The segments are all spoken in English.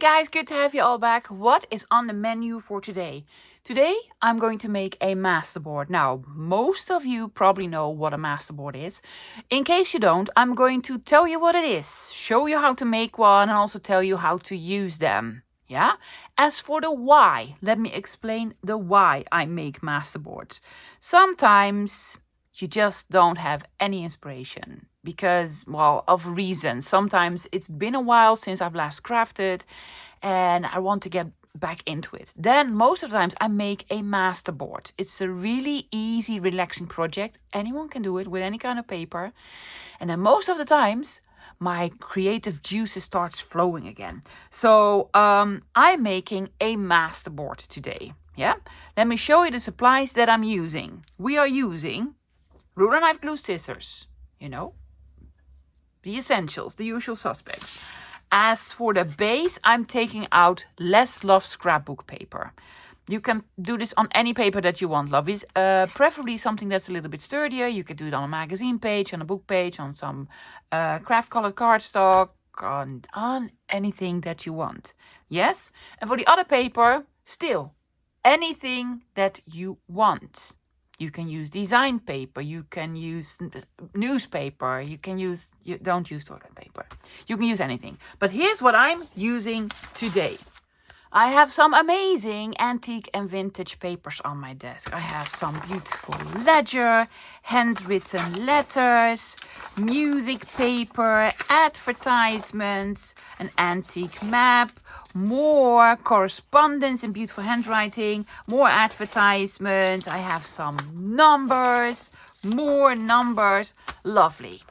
guys, good to have you all back. What is on the menu for today? Today I'm going to make a masterboard. Now, most of you probably know what a masterboard is. In case you don't, I'm going to tell you what it is, show you how to make one, and also tell you how to use them. Yeah? As for the why, let me explain the why I make masterboards. Sometimes you just don't have any inspiration because, well, of reasons. Sometimes it's been a while since I've last crafted and I want to get back into it. Then most of the times I make a masterboard. It's a really easy, relaxing project. Anyone can do it with any kind of paper. And then most of the times my creative juices starts flowing again. So I'm making a masterboard today. Yeah, let me show you the supplies that I'm using. We are using ruler, knife, glue, scissors, the essentials, the usual suspects. As for the base, I'm taking out Less Love scrapbook paper. You can do this on any paper that you want, lovies. Preferably something that's a little bit sturdier. You could do it on a magazine page, on a book page, on some craft colored cardstock, on anything that you want. Yes? And for the other paper, still, anything that you want. You can use design paper, you can use newspaper, you don't use toilet paper. You can use anything. But here's what I'm using today. I have some amazing antique and vintage papers on my desk. I have some beautiful ledger, handwritten letters, music paper, advertisements, an antique map, more correspondence in beautiful handwriting, more advertisements. I have some numbers, more numbers. Lovely.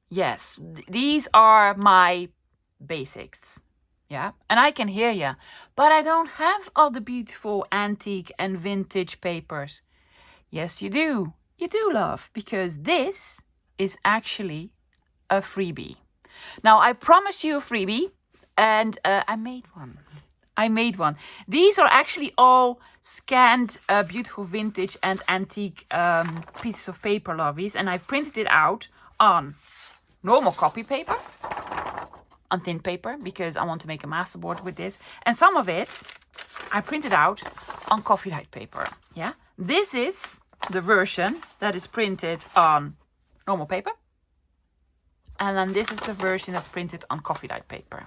Yes, these are my basics. Yeah, and I can hear you, but I don't have all the beautiful antique and vintage papers. Yes, you do. You do, love, because this is actually a freebie. Now, I promised you a freebie, and I made one. These are actually all scanned, beautiful vintage and antique pieces of paper, lovies, and I've printed it out on normal copy paper, on thin paper, because I want to make a masterboard with this. And some of it I printed out on coffee dyed paper. Yeah, this is the version that is printed on normal paper. And then this is the version that's printed on coffee dyed paper.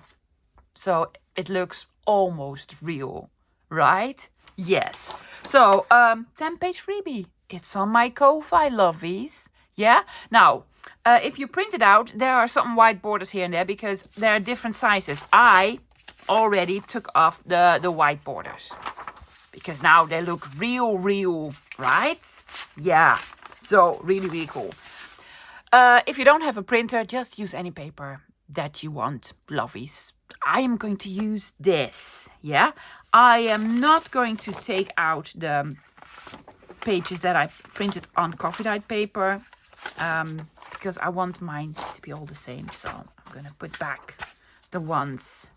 So it looks almost real, right? Yes. So 10-page freebie. It's on my Ko-Fi, lovies. Yeah. Now, if you print it out, there are some white borders here and there because there are different sizes. I already took off the white borders because now they look real, right? Yeah. So really cool. If you don't have a printer, just use any paper that you want, lovies. I am going to use this. Yeah. I am not going to take out the pages that I printed on coffee dyed paper. Because I want mine to be all the same. So I'm going to put back the ones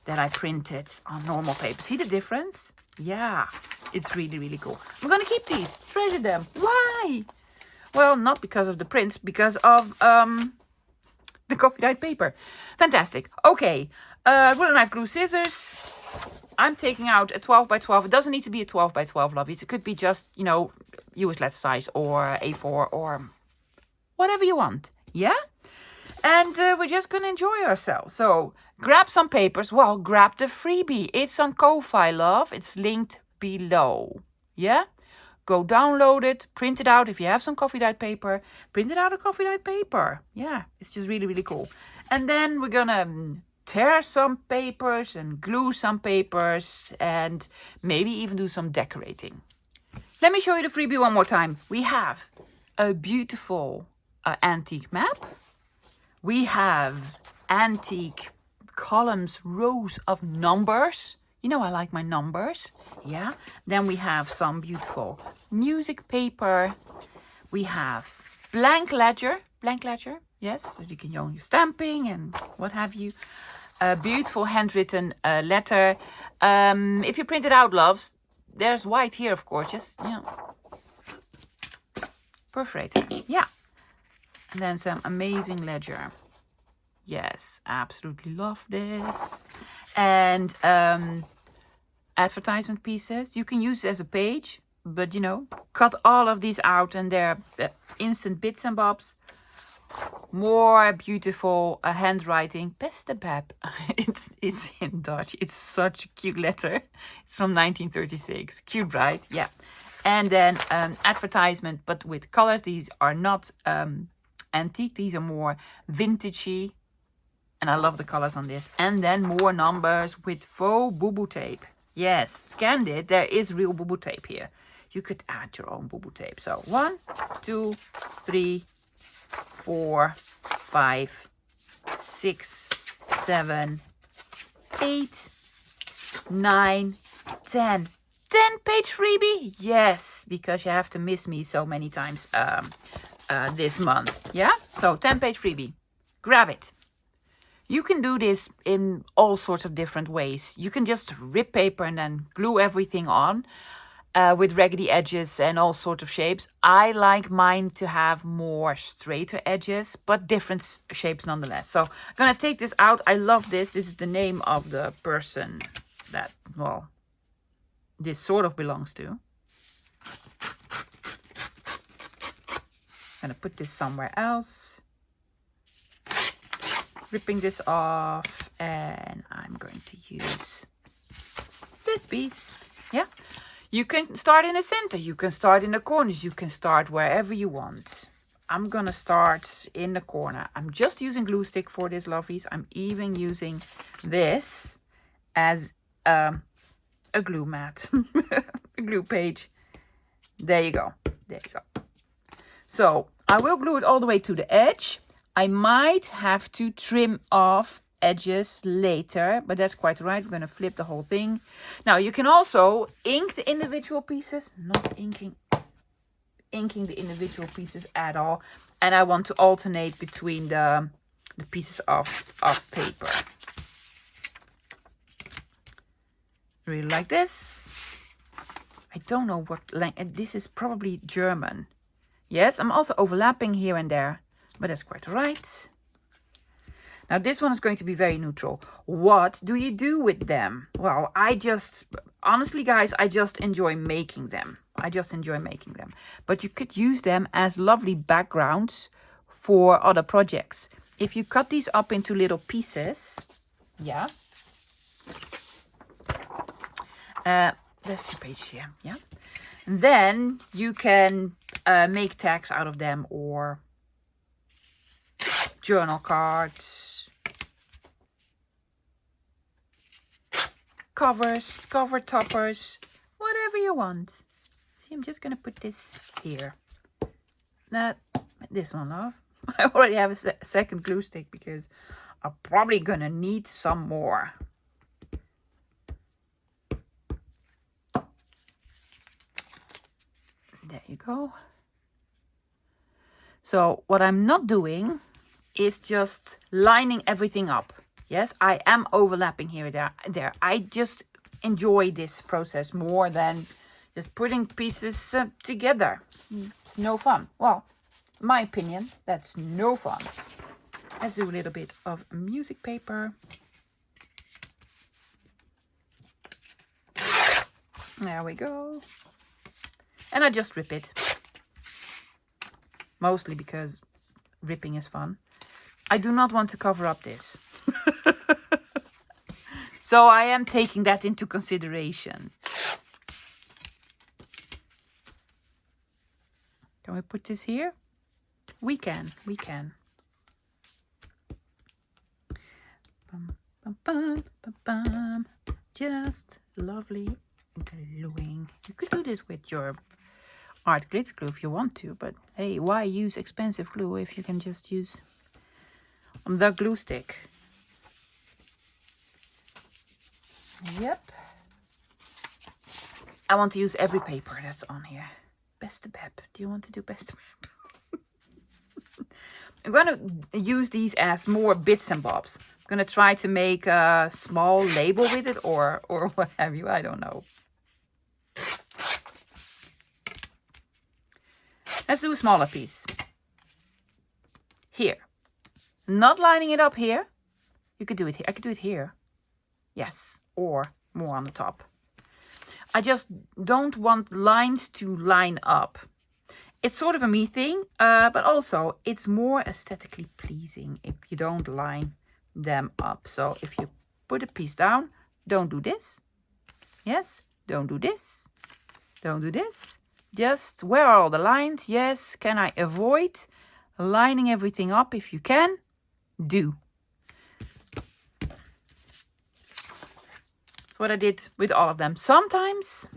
that I printed on normal paper. See the difference? Yeah, it's really cool. I'm going to keep these, treasure them. Why? Well, not because of the prints, because of the coffee dyed paper. Fantastic. Okay, ruler, knife, glue, scissors. I'm taking out a 12 by 12. It doesn't need to be a 12 by 12, lovies. It could be just, US letter size or A4 or whatever you want. Yeah? And we're just going to enjoy ourselves. So grab some papers. Well, grab the freebie. It's on Ko-Fi, love. It's linked below. Yeah? Go download it. Print it out. If you have some coffee dyed paper, print it out on coffee dyed paper. Yeah, it's just really cool. And then we're going to tear some papers and glue some papers and maybe even do some decorating. Let me show you the freebie one more time. We have a beautiful antique map. We have antique columns, rows of numbers. I like my numbers. Yeah. Then we have some beautiful music paper. We have blank ledger. Yes, so you can use your stamping and what have you. A beautiful handwritten letter. If you print it out, loves, there's white here, of course. Just, perforator. Yeah. And then some amazing ledger. Yes, absolutely love this. And advertisement pieces. You can use it as a page, but you know, cut all of these out and they're instant bits and bobs. More beautiful handwriting. Beste Beb. It's in Dutch. It's such a cute letter. It's from 1936. Cute, right? Yeah. And then advertisement, but with colors. These are not antique. These are more vintagey. And I love the colors on this. And then more numbers with faux boo-boo tape. Yes, scanned it. There is real boo-boo tape here. You could add your own boo-boo tape. So 1, 2, 3, 4, 5, 6, 7, 8, 9, 10. 10-page freebie? Yes, because you have to miss me so many times this month. Yeah? So 10-page freebie. Grab it. You can do this in all sorts of different ways. You can just rip paper and then glue everything on with raggedy edges and all sorts of shapes. I like mine to have more straighter edges, but different shapes nonetheless. So I'm going to take this out. I love this. This is the name of the person that, well, this sort of belongs to. I'm going to put this somewhere else. Ripping this off, and I'm going to use this piece. Yeah, you can start in the center, you can start in the corners, you can start wherever you want. I'm gonna start in the corner. I'm just using glue stick for this, lovies. I'm even using this as a glue mat, a glue page. There you go, there you go. So I will glue it all the way to the edge. I might have to trim off edges later, but that's quite all right. We're going to flip the whole thing. Now, you can also ink the individual pieces. Not inking the individual pieces at all. And I want to alternate between the pieces of paper. Really like this. I don't know what length. This is probably German. Yes, I'm also overlapping here and there. But that's quite all right. Now this one is going to be very neutral. What do you do with them? Well, honestly guys, I just enjoy making them. But you could use them as lovely backgrounds for other projects. If you cut these up into little pieces, yeah. There's 2 pages here, yeah. And then you can make tags out of them or journal cards, covers, cover toppers, whatever you want. See, I'm just gonna put this here. This one off. I already have a second glue stick because I'm probably gonna need some more. There you go. So what I'm not doing is just lining everything up. Yes, I am overlapping here and there. I just enjoy this process more than just putting pieces together. It's no fun. Well, in my opinion, that's no fun. Let's do a little bit of music paper. There we go. And I just rip it. Mostly because ripping is fun. I do not want to cover up this. So I am taking that into consideration. Can we put this here? We can. Bum, bum, bum, bum, bum. Just lovely gluing. You could do this with your art glitter glue if you want to, but hey, why use expensive glue if you can just use the glue stick? Yep. I want to use every paper that's on here. Beste Beb. Do you want to do Beste Beb? I'm going to use these as more bits and bobs. I'm going to try to make a small label with it or what have you. I don't know. Let's do a smaller piece. Here. Not lining it up here. You could do it here. I could do it here. Yes, or more on the top. I just don't want lines to line up. It's sort of a me thing, but also it's more aesthetically pleasing if you don't line them up. So if you put a piece down, don't do this. Yes, don't do this. Don't do this. Just, where are all the lines? Yes, can I avoid lining everything up? If you can, do. That's what I did with all of them. Sometimes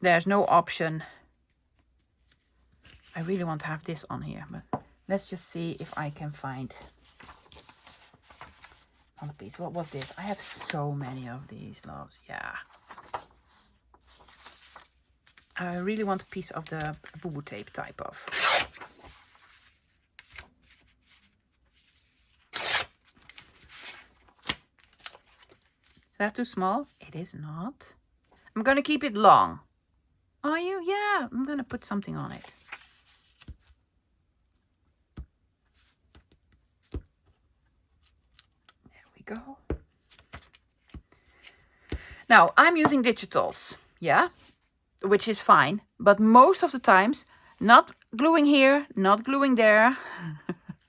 there's no option. I really want to have this on here, but let's just see if I can find another piece. What was this? I have so many of these, loves. Yeah. I really want a piece of the boo-boo tape type of. Is that too small? It is not. I'm going to keep it long. Are you? Yeah, I'm going to put something on it. There we go. Now, I'm using digitals, yeah, which is fine. But most of the times, not gluing here, not gluing there.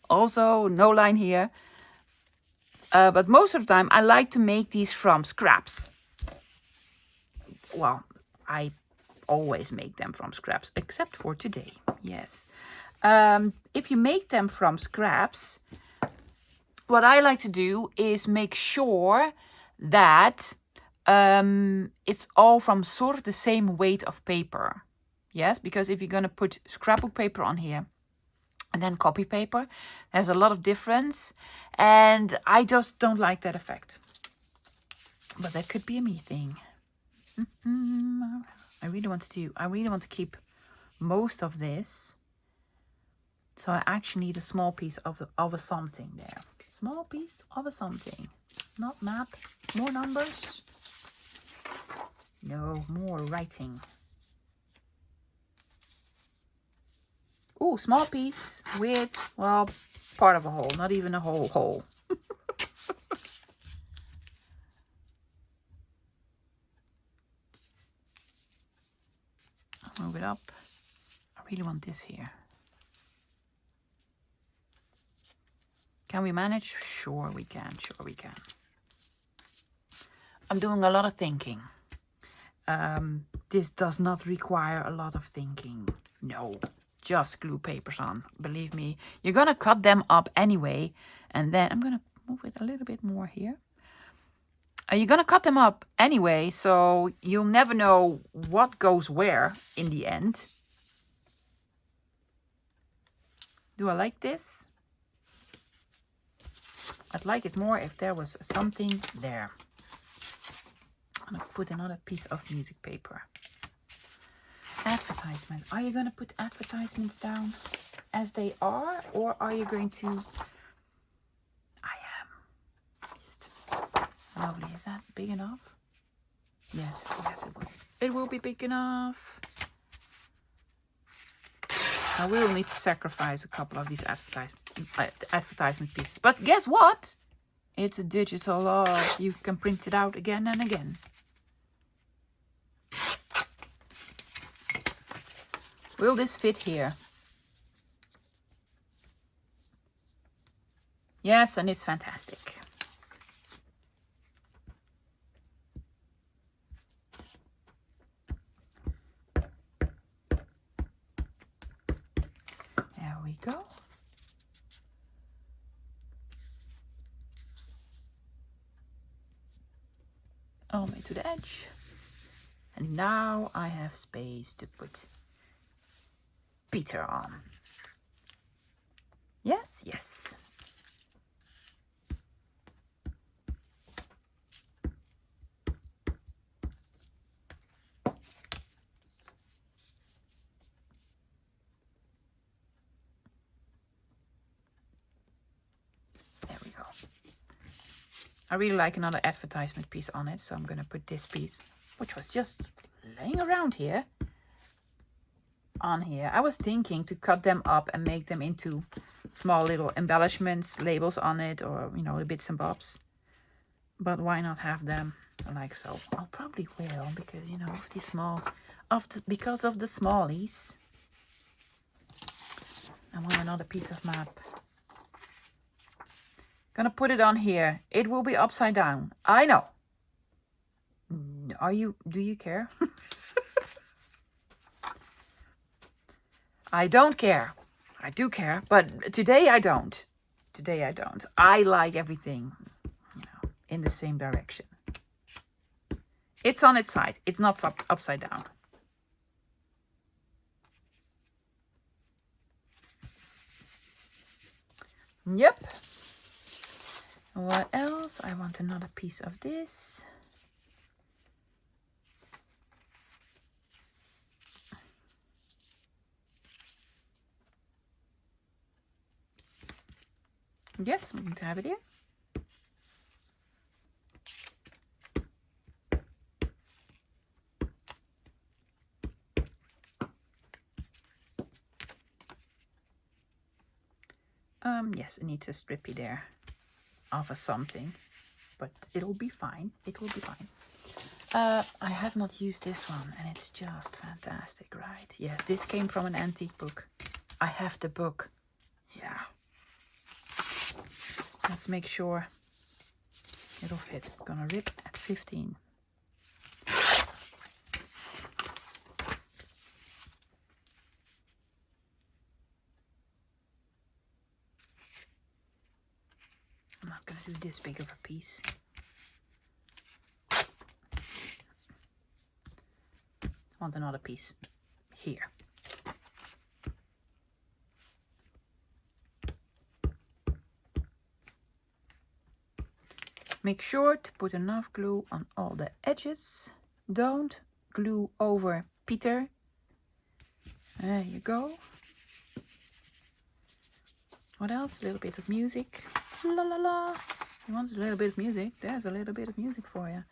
Also, no line here. But most of the time, I like to make these from scraps. Well, I always make them from scraps, except for today. Yes. If you make them from scraps, what I like to do is make sure that it's all from sort of the same weight of paper. Yes, because if you're going to put scrapbook paper on here and then copy paper, there's a lot of difference. And I just don't like that effect. But that could be a me thing. I really want to keep most of this. So I actually need a small piece of a something there. Small piece of a something. Not map. More numbers. No, more writing. Ooh, small piece with, well, part of a hole. Not even a whole hole. I'll move it up. I really want this here. Can we manage? Sure we can. Sure we can. I'm doing a lot of thinking. This does not require a lot of thinking. No, just glue papers on. Believe me, you're gonna cut them up anyway. And then I'm gonna move it a little bit more here. You're gonna cut them up anyway, so you'll never know what goes where in the end. Do I like this? I'd like it more if there was something there. I'm gonna put another piece of music paper. Advertisement. Are you gonna put advertisements down as they are, or are you going to? I am. Just lovely. Is that big enough? Yes. Yes, it will. It will be big enough. I will need to sacrifice a couple of these advertisement pieces. But guess what? It's a digital love. You can print it out again and again. Will this fit here? Yes, and it's fantastic. There we go. All the way to the edge. And now I have space to put Peter on. Yes, yes. There we go. I really like another advertisement piece on it, so I'm going to put this piece, which was just laying around here, on here. I was thinking to cut them up and make them into small little embellishments, labels on it, or, you know, the bits and bobs. But why not have them like so? I'll probably will, because, you know, of these small, because of the smallies. I want another piece of map. Gonna put it on here. It will be upside down. I know. Do you care? I don't care. I do care, but today I don't. Today I don't. I like everything, you know, in the same direction. It's on its side. It's not upside down. Yep. What else? I want another piece of this. Yes, I'm going to have it here. Yes, it needs a strippy there of a something, but it'll be fine. It will be fine. I have not used this one, and it's just fantastic, right? Yes, this came from an antique book. I have the book. Yeah. Let's make sure it'll fit. Gonna rip at 15. I'm not gonna do this big of a piece. I want another piece here. Make sure to put enough glue on all the edges. Don't glue over Peter. There you go. What else? A little bit of music. La la la. You want a little bit of music? There's a little bit of music for you.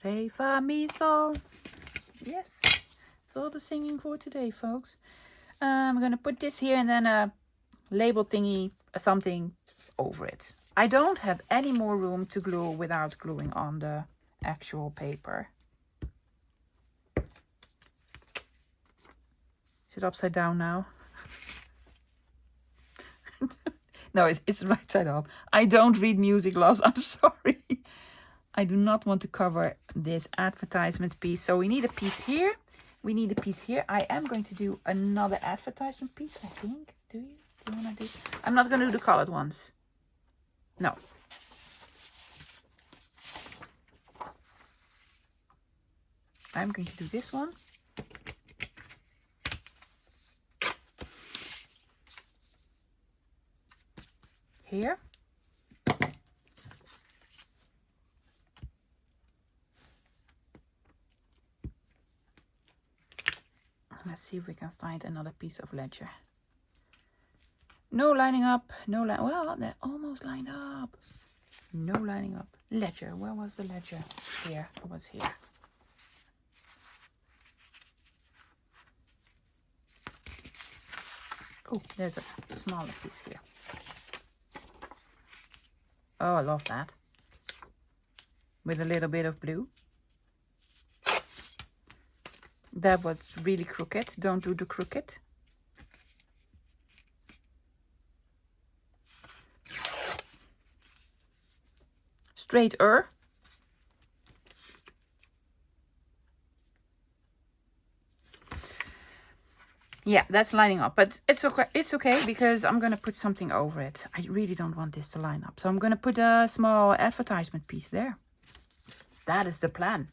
Re, fa, mi, sol. Yes. That's all the singing for today, folks. I'm going to put this here and then a label thingy, something over it. I don't have any more room to glue without gluing on the actual paper. Is it upside down now? No, it's right side up. I don't read music, loves. I'm sorry. I do not want to cover this advertisement piece. So we need a piece here. We need a piece here. I am going to do another advertisement piece, I think. Do you? Do you want to do? I'm not going to do the colored ones. No. I'm going to do this one. Here. Let's see if we can find another piece of ledger. No lining up, no line. Well, they're almost lined up. No lining up. Ledger. Where was the ledger? Here. It was here. Oh, there's a smaller piece here. Oh, I love that. With a little bit of blue. That was really crooked. Don't do the crooked. Straighter. Yeah, that's lining up, but it's okay. It's okay because I'm gonna put something over it. I really don't want this to line up, so I'm gonna put a small advertisement piece there. That is the plan.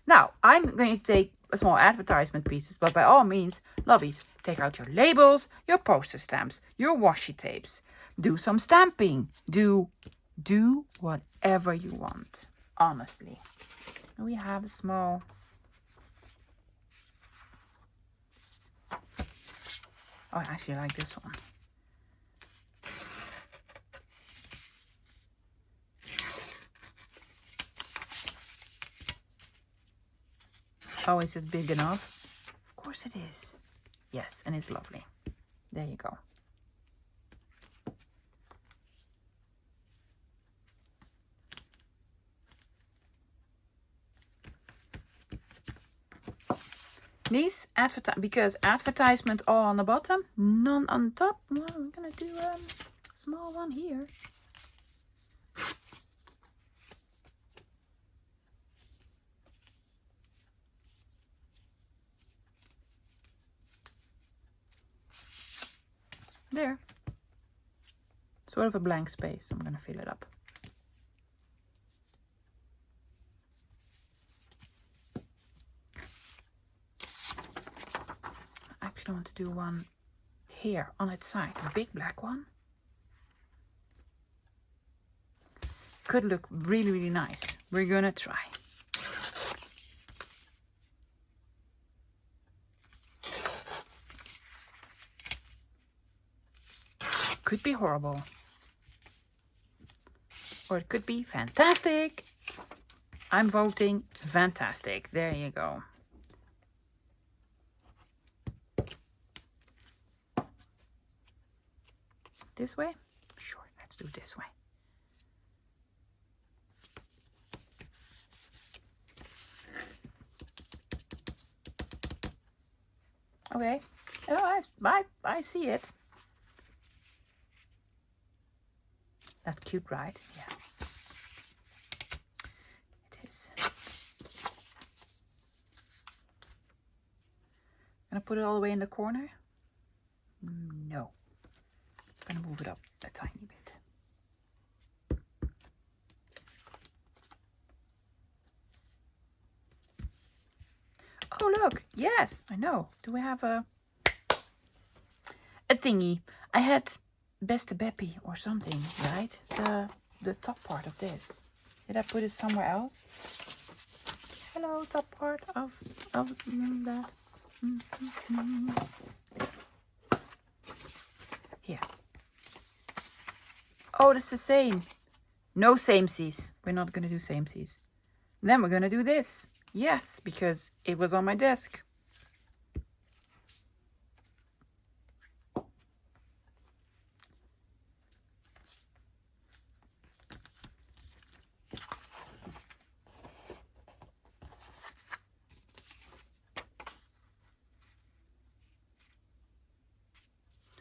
Now, I'm going to take a small advertisement pieces, but by all means, lovies, take out your labels, your poster stamps, your washi tapes. Do some stamping. Do whatever you want, honestly. We have a small... Oh, I actually like this one. Oh, is it big enough? Of course it is. Yes, and it's lovely. There you go. These because advertisement all on the bottom, none on the top. Well, we're gonna do a small one here. There. Sort of a blank space. I'm gonna fill it up. I want to do one here on its side, a big black one. Could look really, really nice. We're gonna try. Could be horrible. Or it could be fantastic. I'm voting fantastic. There you go. This way? Sure, let's do it this way. Okay. Oh, I see it. That's cute, right? Yeah. It is. Gonna put it all the way in the corner? No. I'm gonna move it up a tiny bit. Oh look, yes, I know. Do we have a thingy? I had Beste Beppie or something, right? The top part of this. Did I put it somewhere else? Hello, top part of that. Here. Oh, that's the same. No samesies. We're not going to do samesies. Then we're going to do this. Yes, because it was on my desk.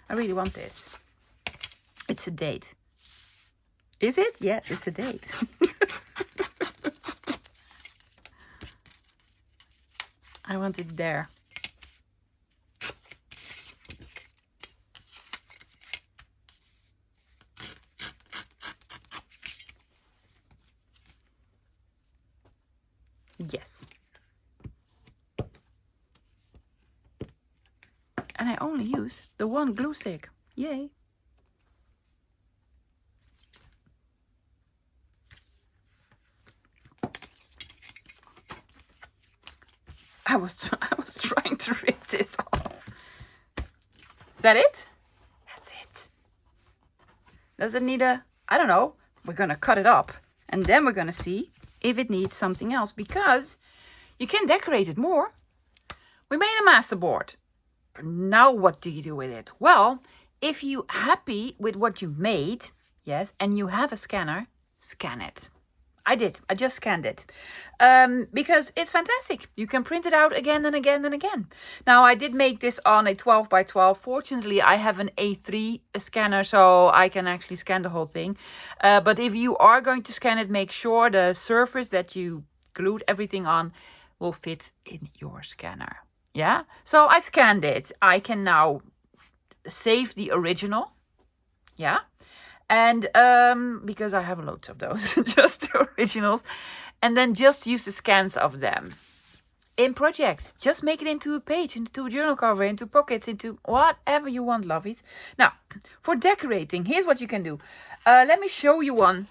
I really want this. It's a date. Is it? Yes, it's a date. I want it there. Yes. And I only use the one glue stick. Yay. I was trying to rip this off. Is that it? That's it. Does it need a, I don't know. We're going to cut it up and then we're going to see if it needs something else because you can decorate it more. We made a masterboard. Now what do you do with it? Well, if you're happy with what you made, yes, and you have a scanner, scan it. I did. I just scanned it because it's fantastic. You can print it out again and again and again. Now, I did make this on a 12 by 12. Fortunately, I have an A3 scanner, so I can actually scan the whole thing. But if you are going to scan it, make sure the surface that you glued everything on will fit in your scanner. Yeah, so I scanned it. I can now save the original. Yeah. And because I have loads of those, just the originals. And then just use the scans of them. In projects, just make it into a page, into a journal cover, into pockets, into whatever you want, lovies. Now, for decorating, here's what you can do. Let me show you one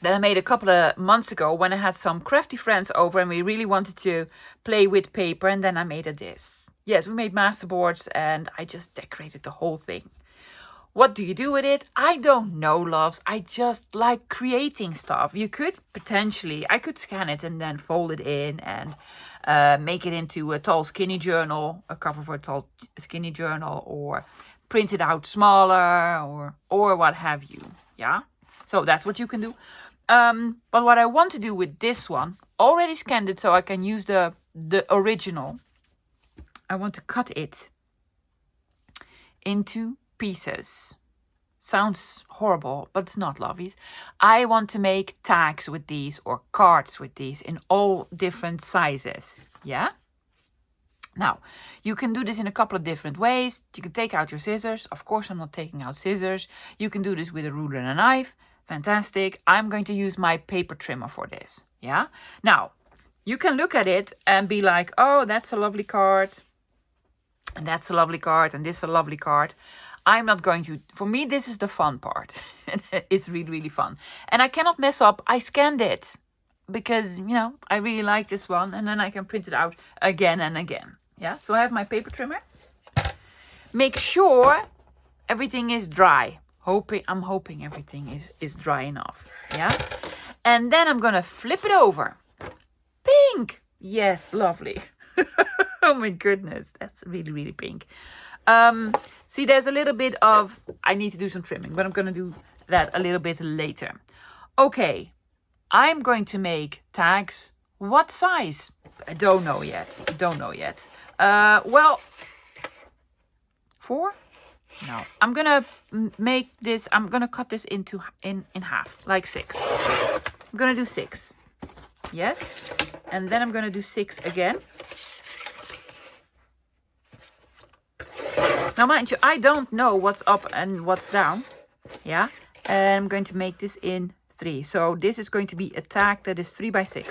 that I made a couple of months ago when I had some crafty friends over and we really wanted to play with paper. And then I made this. Yes, we made masterboards and I just decorated the whole thing. What do you do with it? I don't know, loves. I just like creating stuff. You could potentially, I could scan it and then fold it in and make it into a tall skinny journal, a cover for a tall skinny journal, or print it out smaller, or what have you. Yeah, so that's what you can do. But what I want to do with this one, already scanned it so I can use the original. I want to cut it into pieces. Sounds horrible, but it's not, lovies. I want to make tags with these or cards with these in all different sizes. Yeah? Now, you can do this in a couple of different ways. You can take out your scissors. Of course, I'm not taking out scissors. You can do this with a ruler and a knife. Fantastic. I'm going to use my paper trimmer for this. Yeah? Now, you can look at it and be like, oh, that's a lovely card. And that's a lovely card. And this is a lovely card. I'm not going to, for me, this is the fun part. It's really, really fun. And I cannot mess up. I scanned it because, you know, I really like this one. And then I can print it out again and again. Yeah, so I have my paper trimmer. Make sure everything is dry. I'm hoping everything is dry enough. Yeah, and then I'm gonna flip it over. Pink. Yes, lovely. Oh my goodness, that's really, really pink. See, there's a little bit of, I need to do some trimming, but I'm gonna do that a little bit later. Okay, I'm going to make tags. What size? I don't know yet. Well, 4? No. I'm gonna make this. I'm gonna cut this in half, like 6. I'm gonna do 6. Yes, and then I'm gonna do 6 again. Now, mind you, I don't know what's up and what's down. Yeah, and I'm going to make this in 3. So this is going to be a tag that is 3 by 6.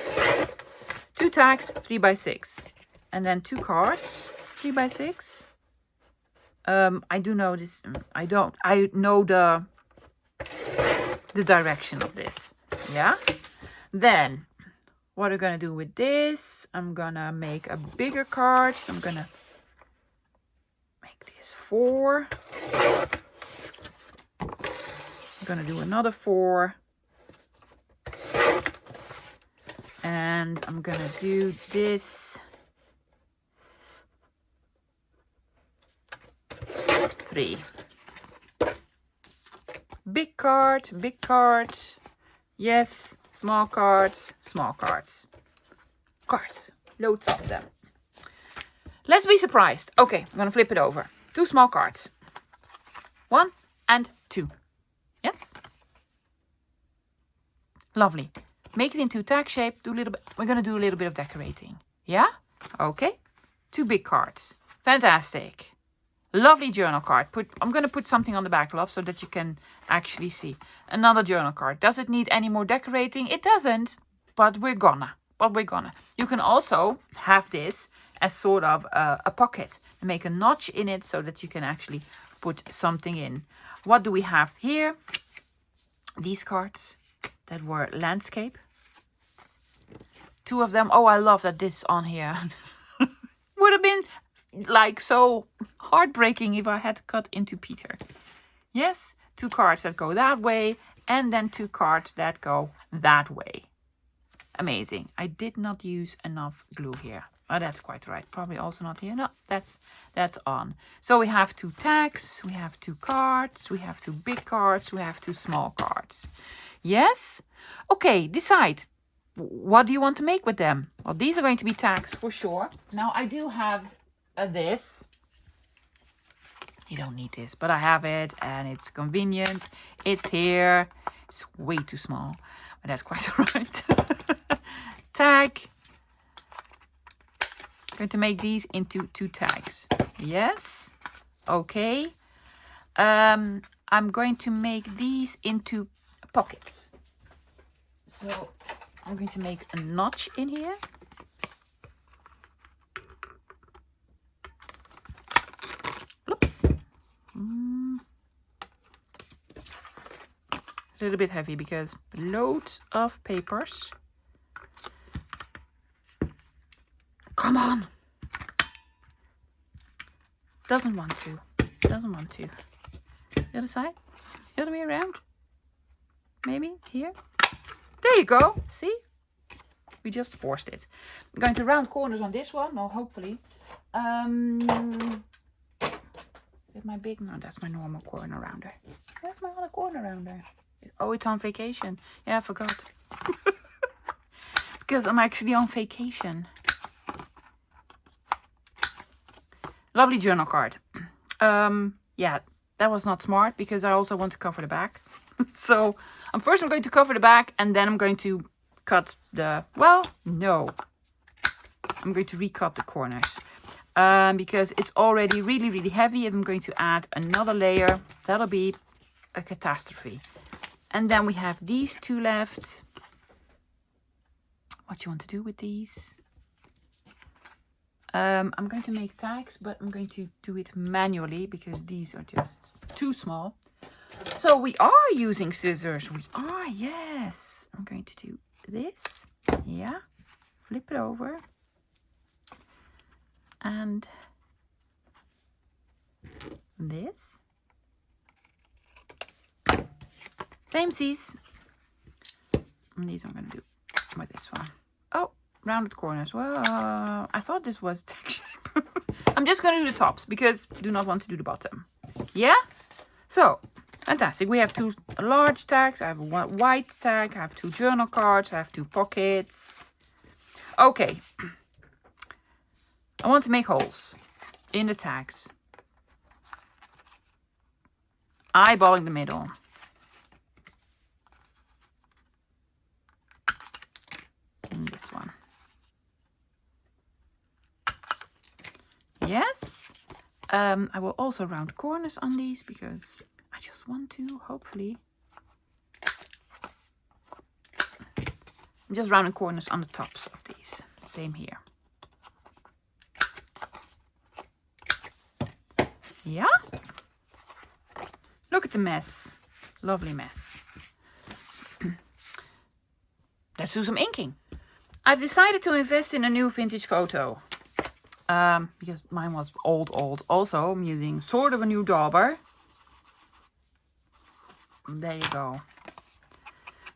2 tags, 3 by 6. And then 2 cards, 3 by 6. I do know this. I don't. I know the direction of this. Yeah. Then, what I'm gonna do with this? I'm gonna make a bigger card. So I'm gonna make this 4. I'm gonna do another 4. And I'm gonna do this 3. Big card, big card. Yes, small cards, small cards. Cards, loads of them. Let's be surprised. Okay, I'm gonna flip it over. 2 small cards. 1 and 2. Yes? Lovely. Make it into tag shape. Do a little bit. We're gonna do a little bit of decorating. Yeah? Okay. 2 big cards. Fantastic. Lovely journal card. I'm going to put something on the back, love, so that you can actually see. Another journal card. Does it need any more decorating? It doesn't, but we're gonna. You can also have this as sort of a pocket. And make a notch in it so that you can actually put something in. What do we have here? These cards that were landscape. 2 of them. Oh, I love that this is on here. Would have been like so heartbreaking if I had cut into Peter. Yes, 2 cards that go that way and then 2 cards that go that way. Amazing. I did not use enough glue here. Oh, that's quite right. Probably also not here. No, that's on. So we have 2 tags, we have 2 cards, we have 2 big cards, we have 2 small cards. Yes? Okay, decide. What do you want to make with them? Well, these are going to be tags for sure. Now I do have this. You don't need this, but I have it and it's convenient. It's here. It's way too small, but that's quite all right. Tag. I'm going to make these into 2 tags. Yes. Okay. I'm going to make these into pockets. So I'm going to make a notch in here. Oops. It's a little bit heavy because loads of papers. Come on. Doesn't want to. other side. The other way around. Maybe here. There you go. See? We just forced it. I'm going to round corners on this one. No, hopefully. Is it my big? No, that's my normal corner rounder. Where's my other corner rounder? Oh, it's on vacation. Yeah, I forgot. Because I'm actually on vacation. Lovely journal card. Yeah, that was not smart because I also want to cover the back. So first I'm going to cover the back and then I'm going to cut the, well, no. I'm going to recut the corners. Because it's already really, really heavy. If I'm going to add another layer, that'll be a catastrophe. And then we have these two left. What do you want to do with these? I'm going to make tags, but I'm going to do it manually because these are just too small. So we are using scissors. We are, yes. I'm going to do this. Yeah. Flip it over. And this. Same seas. And these I'm going to do with this one. Oh, rounded corners. Well, I thought this was tag shape. I'm just going to do the tops because I do not want to do the bottom. Yeah? So, fantastic. We have two large tags. I have one white tag. I have two journal cards. I have two pockets. Okay. I want to make holes in the tags. Eyeballing the middle. And this one. Yes. I will also round corners on these because I just want to, hopefully. I'm just rounding corners on the tops of these. Same here. Yeah? Look at the mess. Lovely mess. Let's do some inking. I've decided to invest in a new vintage photo. Because mine was old. Also, I'm using sort of a new dauber. There you go.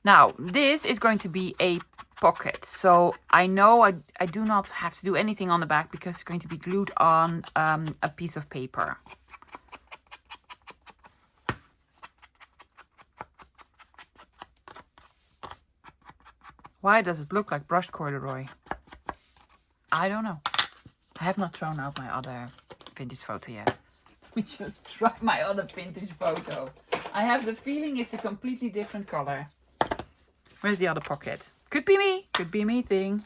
Now, this is going to be a pocket. So I know I do not have to do anything on the back because it's going to be glued on a piece of paper. Why does it look like brushed corduroy? I don't know. I have not thrown out my other vintage photo yet. We just tried my other vintage photo. I have the feeling it's a completely different color. Where's the other pocket? Could be me. Could be me thing.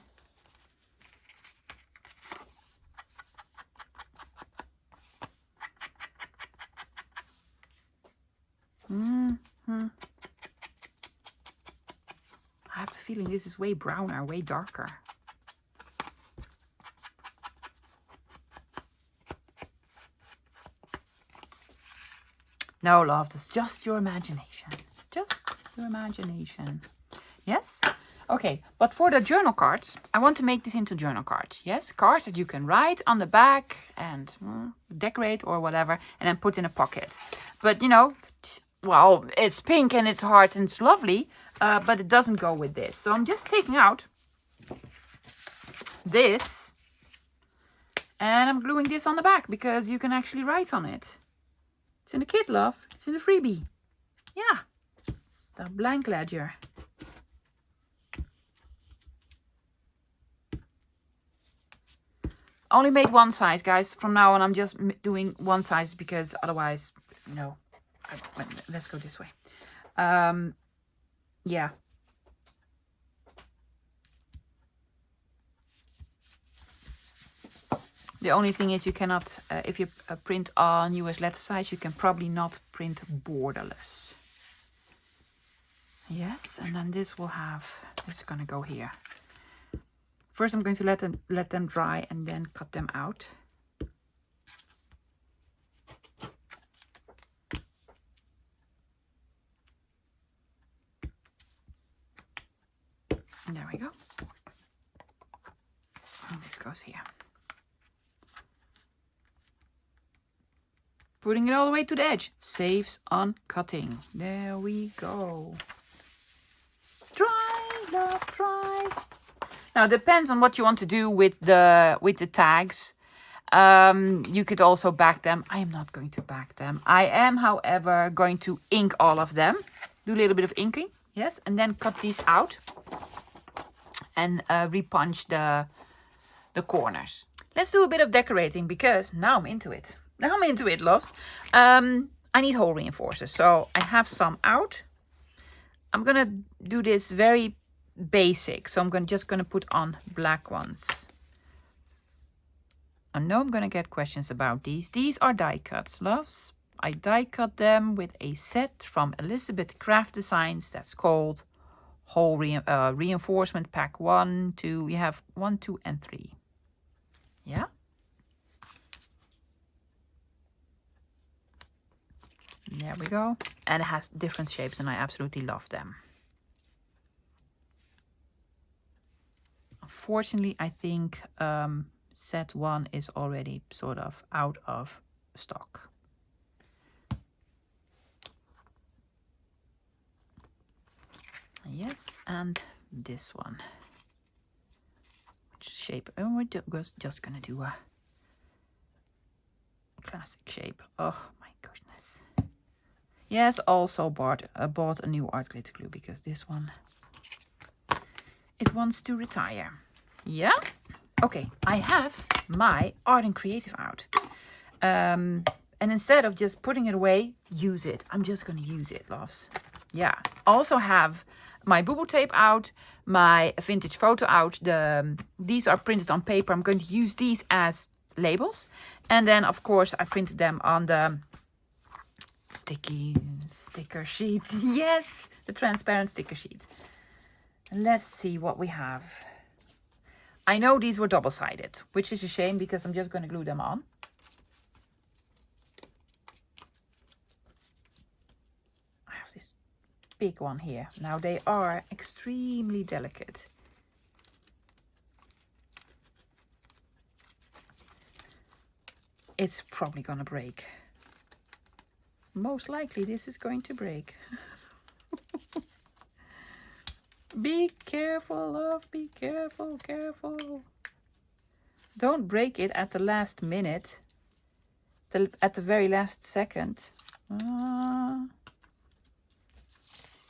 I have the feeling this is way browner, way darker. No, love, that's just your imagination. Just your imagination. Yes? Okay, but for the journal cards, I want to make this into journal cards. Yes? Cards that you can write on the back and decorate or whatever and then put in a pocket. But, you know, well, it's pink and it's hearts and it's lovely, but it doesn't go with this. So I'm just taking out this and I'm gluing this on the back because you can actually write on it. It's in the kit, love. It's in the freebie. Yeah. It's the blank ledger. Only make one size, guys. From now on, I'm just doing one size because otherwise, no. Let's go this way. Yeah. The only thing is you cannot, if you print on US letter size, you can probably not print borderless. Yes, and then this will have, this is going to go here. First I'm going to let them dry and then cut them out. And there we go. And this goes here. Putting it all the way to the edge. Saves on cutting. There we go. Dry, love, dry. Now it depends on what you want to do with the tags. You could also back them. I am not going to back them. I am, however, going to ink all of them. Do a little bit of inking, yes, and then cut these out and repunch the corners. Let's do a bit of decorating because now I'm into it. Now I'm into it, loves. I need hole reinforcers, so I have some out. I'm gonna do this very basic, so I'm just gonna put on black ones. I know I'm gonna get questions about these. These are die cuts, loves. I die cut them with a set from Elizabeth Craft Designs that's called Hole Reinforcement Pack 1, 2. You have 1, 2, and 3. Yeah. There we go. And it has different shapes and I absolutely love them. Unfortunately, I think set 1 is already sort of out of stock. Yes, and this one. Which shape? Oh, we're just gonna do a classic shape. Oh my goodness. Yes, also bought a new art glitter glue because this one, it wants to retire. Yeah? Okay, I have my art and creative out. And instead of just putting it away, use it. I'm just gonna use it, loves. Yeah. Also have my boo-boo tape out, my vintage photo out. These are printed on paper. I'm going to use these as labels. And then, of course, I printed them on the sticker sheet. Yes, the transparent sticker sheet. Let's see what we have. I know these were double-sided, which is a shame because I'm just going to glue them on. I have this big one here. Now they are extremely delicate. It's probably going to break. Most likely this is going to break. Be careful, love, be careful, careful. Don't break it at the last minute, at the very last second.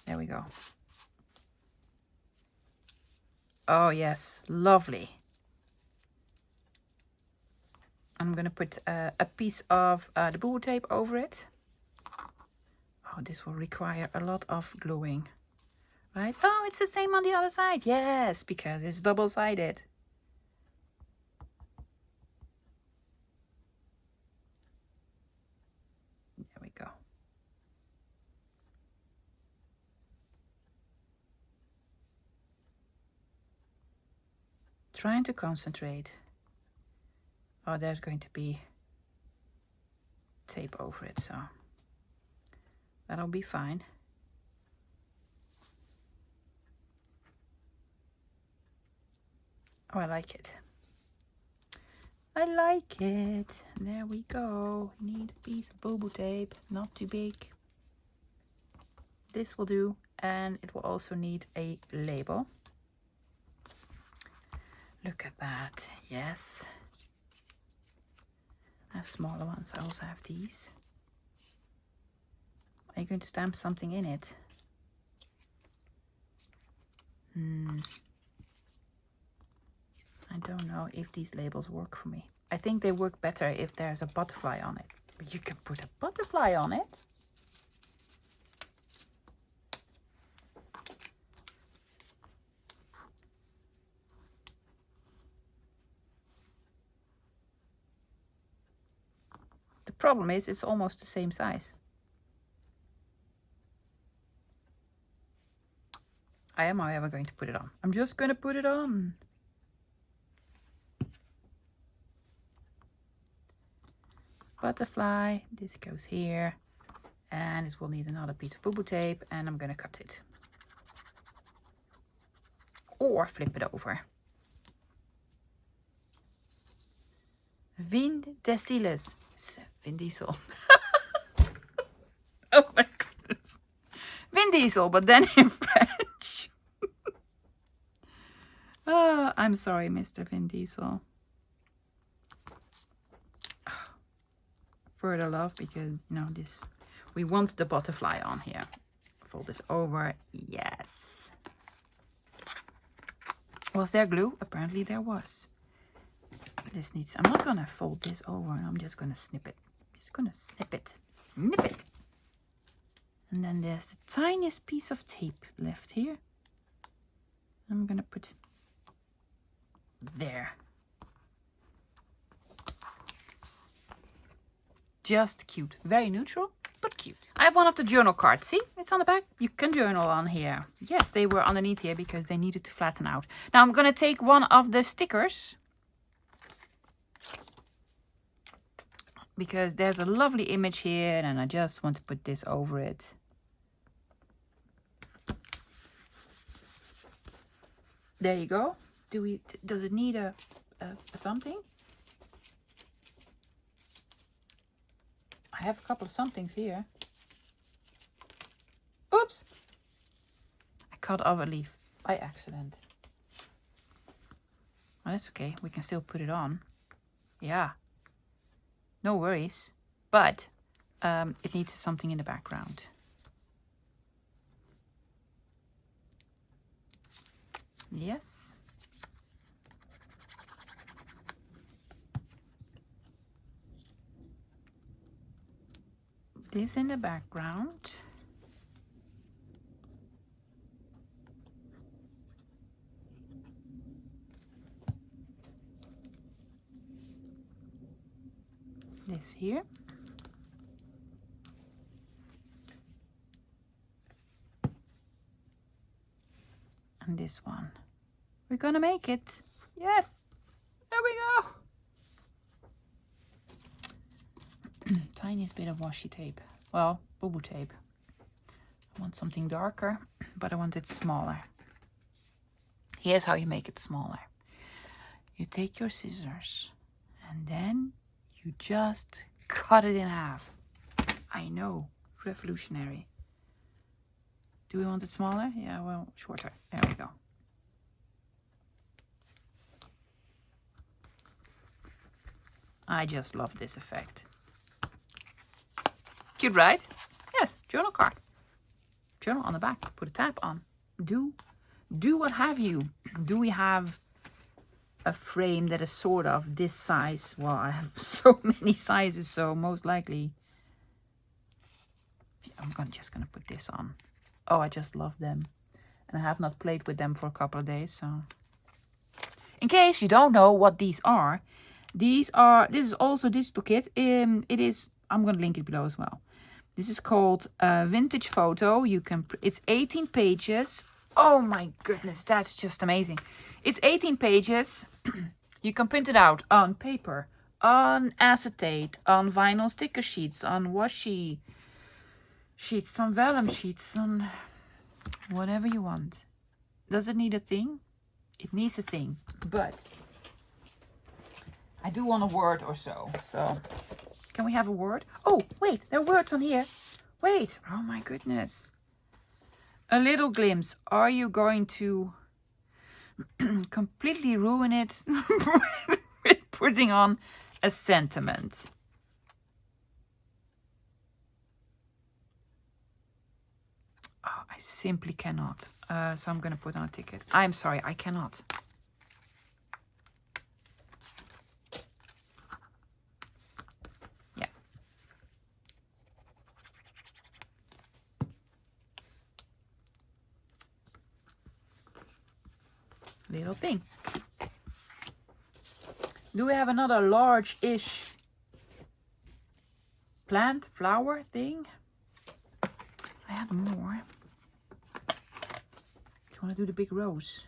There we go. Oh yes, lovely. I'm going to put a piece of the boo tape over it. Oh, this will require a lot of gluing. Right? Oh, it's the same on the other side. Yes, because it's double-sided. There we go. Trying to concentrate. Oh, there's going to be tape over it, so that'll be fine. Oh, I like it. I like it. There we go. Need a piece of boo-boo tape, not too big. This will do, and it will also need a label. Look at that. Yes. I have smaller ones. I also have these. Are you going to stamp something in it? I don't know if these labels work for me. I think they work better if there's a butterfly on it. But you can put a butterfly on it. The problem is it's almost the same size. I am, however, going to put it on. I'm just going to put it on. Butterfly, this goes here, and it will need another piece of boo-boo tape, and I'm going to cut it. Or flip it over. Vin Deciles. Vin Diesel. Oh my goodness. Vin Diesel, but then in French. Oh, I'm sorry, Mr. Vin Diesel. Further love, because, you know, this, we want the butterfly on here. Fold this over. Yes. Was there glue? Apparently there was. This needs, I'm not gonna fold this over, and I'm just gonna snip it. Just gonna snip it. Snip it. And then there's the tiniest piece of tape left here. I'm gonna put there. Just cute. Very neutral, but cute. I have one of the journal cards. See, it's on the back. You can journal on here. Yes, they were underneath here because they needed to flatten out. Now I'm gonna take one of the stickers, because there's a lovely image here and I just want to put this over it. There you go. Does it need a something? I have a couple of somethings here. Oops! I cut off a leaf by accident. Well, that's okay. We can still put it on. Yeah. No worries. But it needs something in the background. Yes. This in the background. This here. And this one. We're gonna make it. Yes. There we go. Tiniest bit of washi tape. Well, boo-boo tape. I want something darker, but I want it smaller. Here's how you make it smaller. You take your scissors and then you just cut it in half. I know, revolutionary. Do we want it smaller? Yeah, well, shorter. There we go. I just love this effect. Cute, right? Yes, journal card. Journal on the back. Put a tab on. Do what have you. Do we have a frame that is sort of this size? Well, I have so many sizes, so most likely I'm just gonna put this on. Oh, I just love them. And I have not played with them for a couple of days, so. In case you don't know what these are, this is also digital kit. It is, I'm gonna link it below as well. This is called Vintage Photo. It's 18 pages. Oh my goodness, that's just amazing. It's 18 pages. You can print it out on paper, on acetate, on vinyl sticker sheets, on washi sheets, on vellum sheets, on whatever you want. Does it need a thing? It needs a thing, but I do want a word or so. So can we have a word? Oh, wait, there are words on here. Wait, oh my goodness. A little glimpse. Are you going to completely ruin it with putting on a sentiment? Oh, I simply cannot. So I'm going to put on a ticket. I'm sorry, I cannot. Yeah. Little thing. Do we have another large-ish plant, flower thing? I have more. Do you want to do the big rose?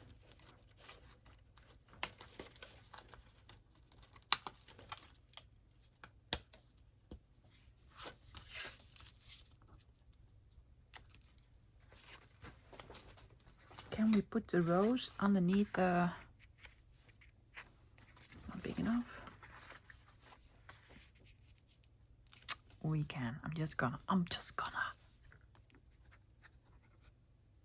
Can we put the rose underneath the... It's not big enough. We can. I'm just just gonna.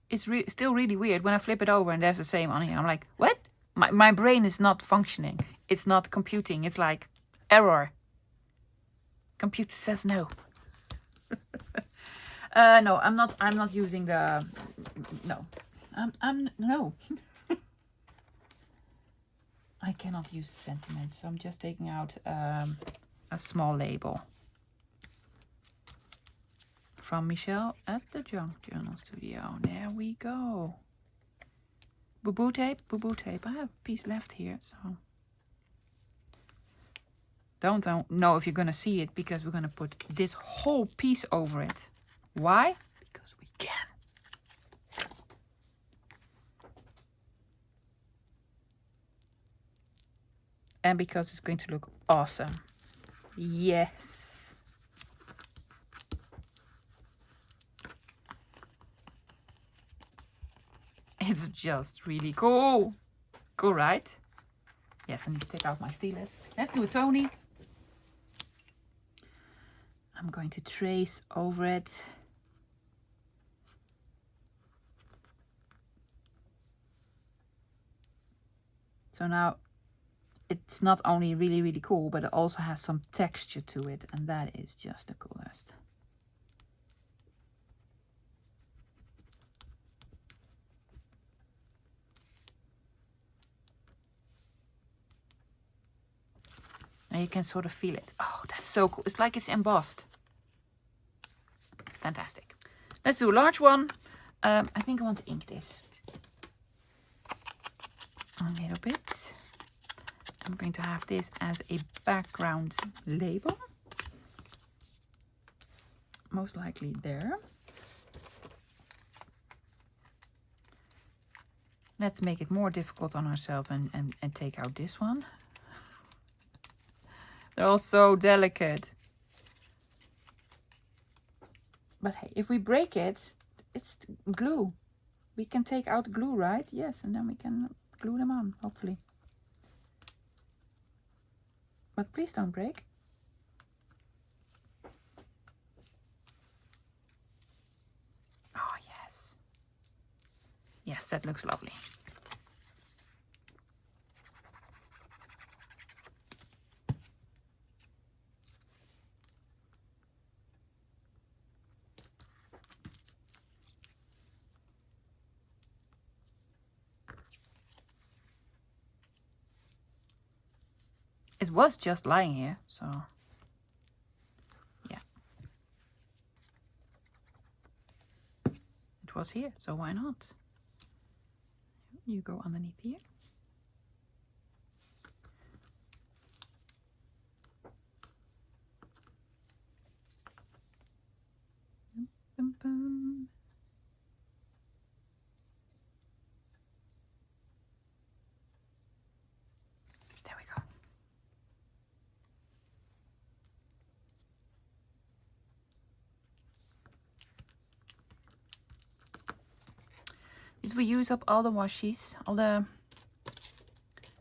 It's still really weird when I flip it over and there's the same on here. I'm like, what? My brain is not functioning. It's not computing. It's like error. Computer says no. No, I'm not using the. No, no. I cannot use the sentiments, so I'm just taking out a small label from Michelle at the Junk Journal Studio. There we go. Boo-boo tape, boo-boo tape. I have a piece left here, so don't know if you're gonna see it because we're gonna put this whole piece over it. Why? Because we can. And because it's going to look awesome. Yes. It's just really cool. Cool, right? Yes, I need to take out my stylus. Let's do a Tony. I'm going to trace over it. So now it's not only really, really cool, but it also has some texture to it. And that is just the coolest. And you can sort of feel it. Oh, that's so cool. It's like it's embossed. Fantastic. Let's do a large one. I think I want to ink this a little bit. I'm going to have this as a background label. Most likely there. Let's make it more difficult on ourselves and take out this one. They're all so delicate. But hey, if we break it, it's glue. We can take out glue, right? Yes, and then we can glue them on, hopefully. But please don't break. Oh, yes. Yes, that looks lovely. It was just lying here, so yeah. It was here, so why not? You go underneath here. Bum, bum. There we go. Did we use up all the washies? All the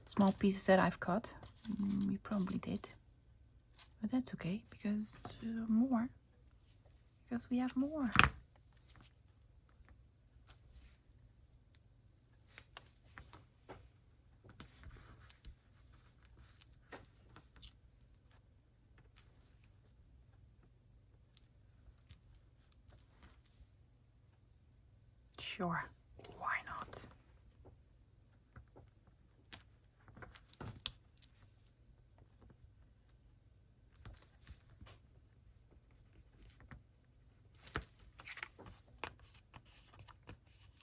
small pieces that I've cut? We probably did. But that's okay, because more. Because we have more. Sure, why not?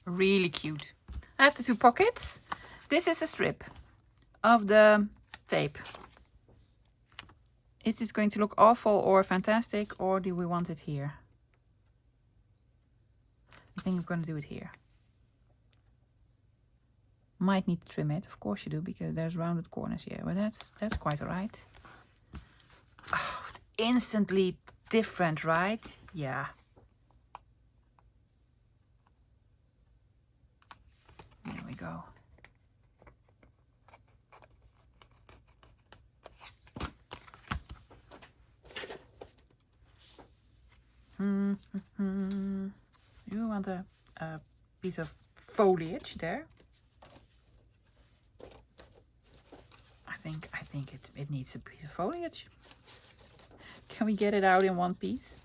Really cute. I have the two pockets. This is a strip of the tape. Is this going to look awful or fantastic, or do we want it here? I think I'm going to do it here. Might need to trim it, of course you do, because there's rounded corners here, but that's quite alright. Oh, instantly different, right? Yeah. There we go. You want a piece of foliage there. I think it needs a piece of foliage. Can we get it out in one piece?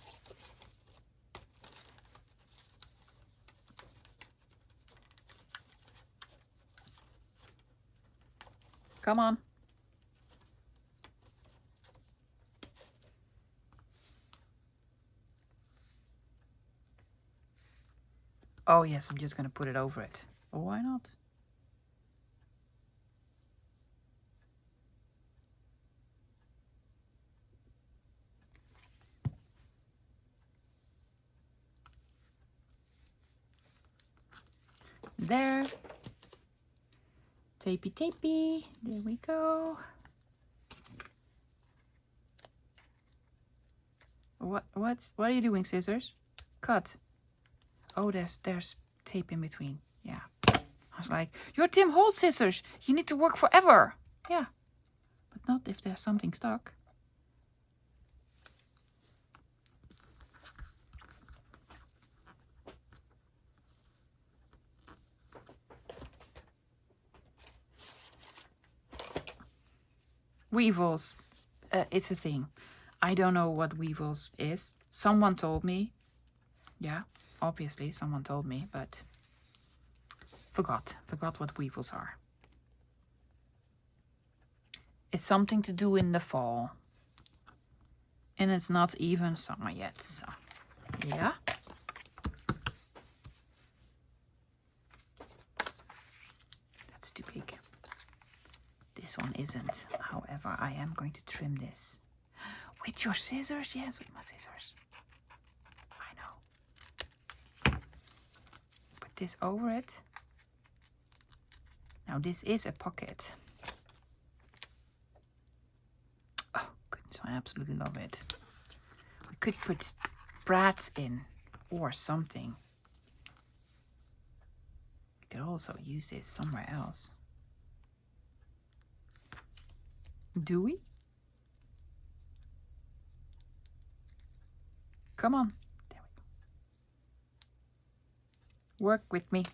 Come on. Oh yes, I'm just gonna put it over it. Oh, why not? There. Tapey tapey. There we go. What are you doing, scissors? Cut. Oh, there's tape in between. Yeah. I was like, you're Tim Holt scissors. You need to work forever. Yeah. But not if there's something stuck. Weevils. It's a thing. I don't know what weevils is. Someone told me. Yeah, obviously someone told me, but forgot what weevils are. It's something to do in the fall. And it's not even summer yet, so yeah. That's too big. This one isn't. However, I am going to trim this. With your scissors? Yes, with my scissors. I know. Put this over it. Now this is a pocket. Oh goodness, I absolutely love it. We could put brats in or something. We could also use this somewhere else. Do we? Come on. There we go. Work with me.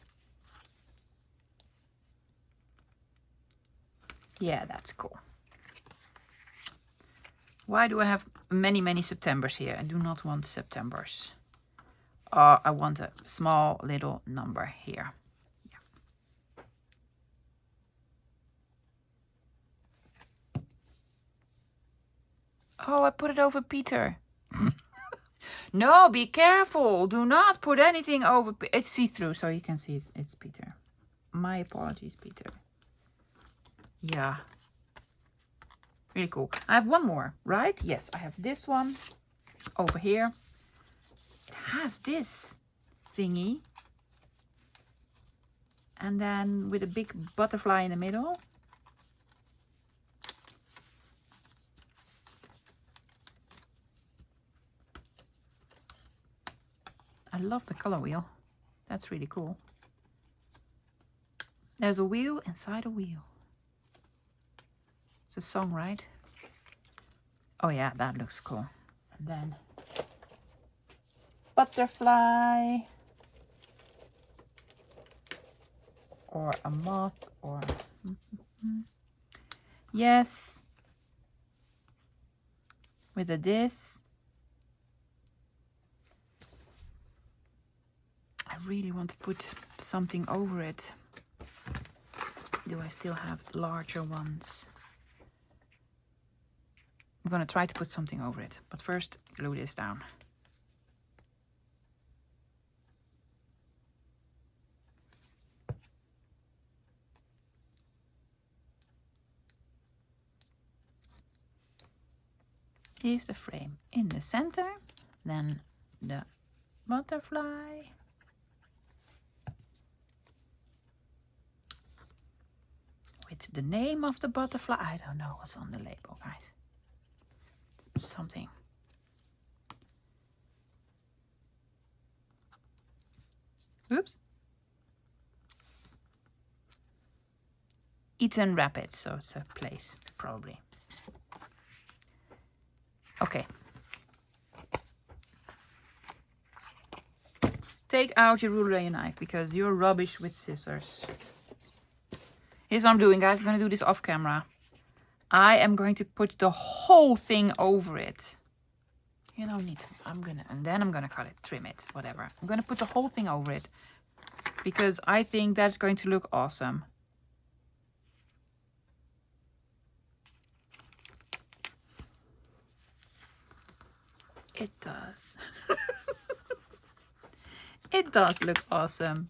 Yeah, that's cool. Why do I have many Septembers here? I do not want Septembers. I want a small little number here. Oh, I put it over Peter. No, be careful. Do not put anything over. It's see-through, so you can see it's Peter. My apologies, Peter. Yeah. Really cool. I have one more, right? Yes, I have this one over here. It has this thingy. And then with a big butterfly in the middle. I love the color wheel. That's really cool. There's a wheel inside a wheel. It's a song, right? Oh yeah, that looks cool. And then butterfly. Or a moth or... Yes. With a this. I really want to put something over it. Do I still have larger ones? I'm gonna try to put something over it, but first glue this down. Here's the frame in the center, then the butterfly. With the name of the butterfly. I don't know what's on the label, guys. Something. Oops. Eaton Rapids, so it's a place, probably. Okay. take out your ruler and your knife because you're rubbish with scissors. Here's what I'm doing, guys. I'm going to do this off camera. I am going to put the whole thing over it. You don't need to. And then I'm going to cut it, trim it, whatever. I'm going to put the whole thing over it because I think that's going to look awesome. It does. It does look awesome.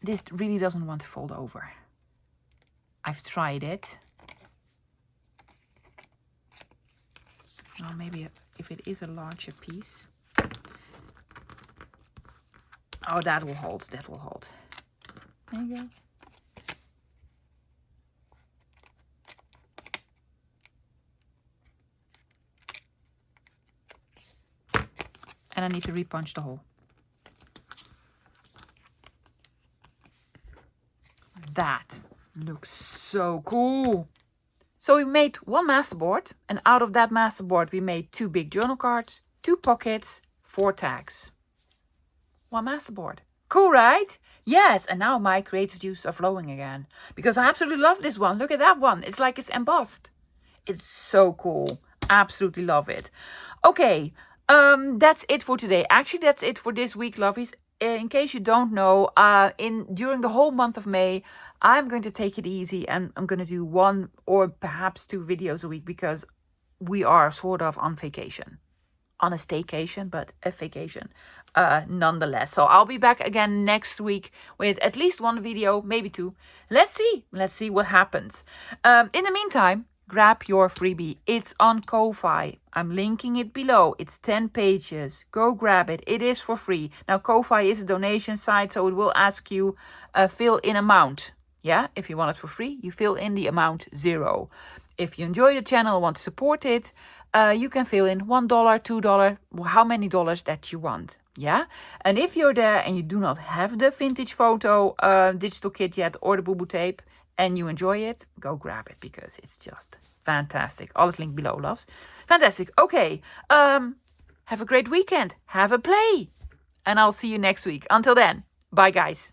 This really doesn't want to fold over. I've tried it. Well, maybe if it is a larger piece. Oh, that will hold. That will hold. There you go. And I need to repunch the hole. That looks so cool. So we made one masterboard, and out of that masterboard we made 2 big journal cards, 2 pockets, 4 tags. One masterboard. Cool, right? Yes, and now my creative juices are flowing again. Because I absolutely love this one. Look at that one. It's like it's embossed. It's so cool. Absolutely love it. Okay, that's it for today. Actually, that's it for this week, lovies. In case you don't know, during the whole month of May, I'm going to take it easy and I'm going to do 1 or perhaps 2 videos a week because we are sort of on vacation. On a staycation, but a vacation nonetheless. So I'll be back again next week with at least 1 video, maybe 2. Let's see what happens. In the meantime, grab your freebie. It's on Ko-Fi. I'm linking it below. It's 10 pages. Go grab it. It is for free. Now, Ko-Fi is a donation site, so it will ask you fill in amount. Yeah, if you want it for free, you fill in the amount 0. If you enjoy the channel, want to support it, you can fill in $1, $2, how many dollars that you want. Yeah, and if you're there and you do not have the vintage photo digital kit yet or the boo-boo tape, and you enjoy it, go grab it because it's just fantastic. Alles linked below, loves. Fantastic. Okay, have a great weekend. Have a play. And I'll see you next week. Until then, bye guys.